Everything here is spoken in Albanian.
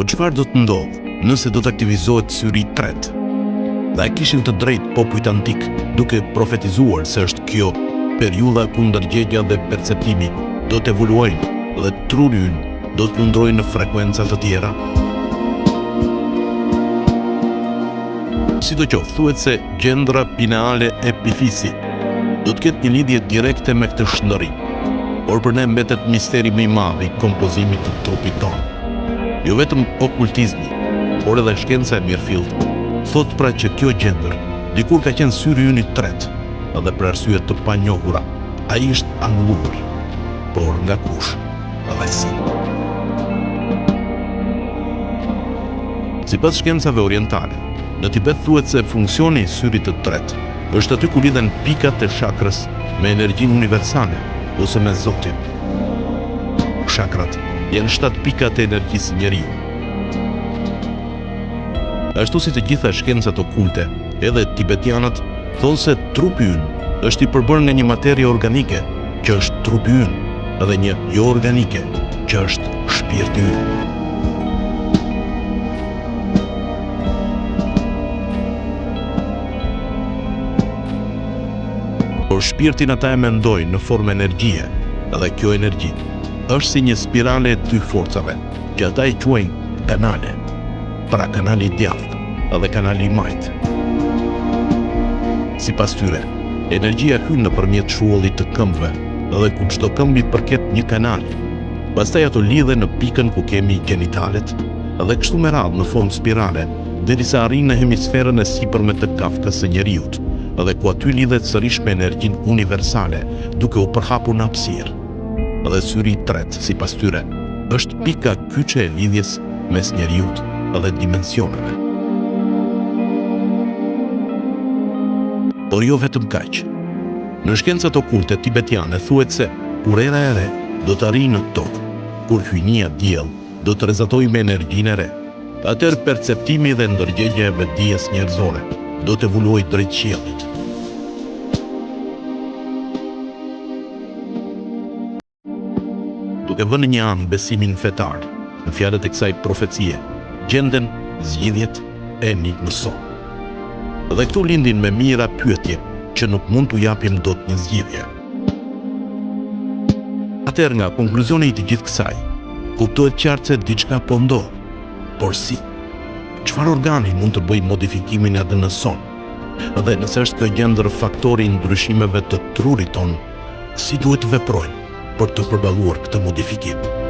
Po çfarë do të ndodhë nëse do të aktivizohet syri i tretë? Dhe kishin të drejtë popujt antik duke profetizuar se është kjo periudha ku ndërgjegja dhe perceptimi do të evoluojnë dhe truri ynë do të ndrojë në frekuenca të tjera. Sidoqoftë, thuhet se gjendra pineale e epifisi do të ketë një lidhje direkte me këtë shndërrim, por për ne mbetet misteri më i madh i kompozimit të trupit tonë. Jo vetëm okultizmi, por edhe shkenca e mirëfillt thot pra që kjo gjendër dikur ka qenë syri ynë i tretë, edhe për arsye të panjohura. Ai është anulluar, por nga kush dhe si? Sipas shkencave orientale, në Tibet thuhet se funksioni i syrit të tretë është aty ku lidhen pikat e shakrës me energjinë universale ose me Zotin. Shakrat janë 7 pikat e energjisë njeriu. Ashtu si të gjitha shkencat okulte, edhe tibetianët thonë se trupi ynë është i përbërë nga një materie organike, që është trupi ynë, edhe një jo organike, që është shpirti ynë. Por shpirtin ata e mendojnë në formë energjie, edhe kjo energji është si një spirale e 2 forcave, që ata i quajnë kanale. Pra kanali i djathtë edhe kanali i majtë. Sipas tyre, energjia hyn nëpërmjet shuollit të këmbëve, edhe ku çdo këmbë i përket një kanali. Pastaj ato lidhen në pikën ku kemi genitalet, edhe kështu me radhë në formë spirale, derisa arrin në hemisferën e sipërme të kafkës së njeriut, edhe ku aty lidhet sërish me energjinë universale, duke u përhapur në hapësirë. Edhe syri i tretë, sipas tyre, është pika kyçe e lidhjes mes njeriut edhe dimensioneve. Por jo vetëm kaq. Në shkencat okulte tibetiane thuhet se kur era e re do të arrijë në tokë, kur hyjnia diell do të rrezatojë me energjinë e re, atëherë perceptimi dhe ndërgjegja e vetdijes njerëzore do të evoluojë drejt qiellit. Duke vënë një anë besimin fetar në fjalët e kësaj profecie, gjenden zgjidhjet e enigmës sonë. Dhe këtu lindin me mira pyetje që nuk mund t'u japim dot një zgjidhje. Atëherë nga konkluzioni i të gjithë kësaj, kuptohet qartë se diçka po ndodh. Por si? Çfarë organi mund të bëjë modifikimin e ADN-së sonë? Dhe nëse është kjo gjendër faktori i ndryshimeve të trurit tonë, si duhet të veprojmë për të përballuar këtë modifikim?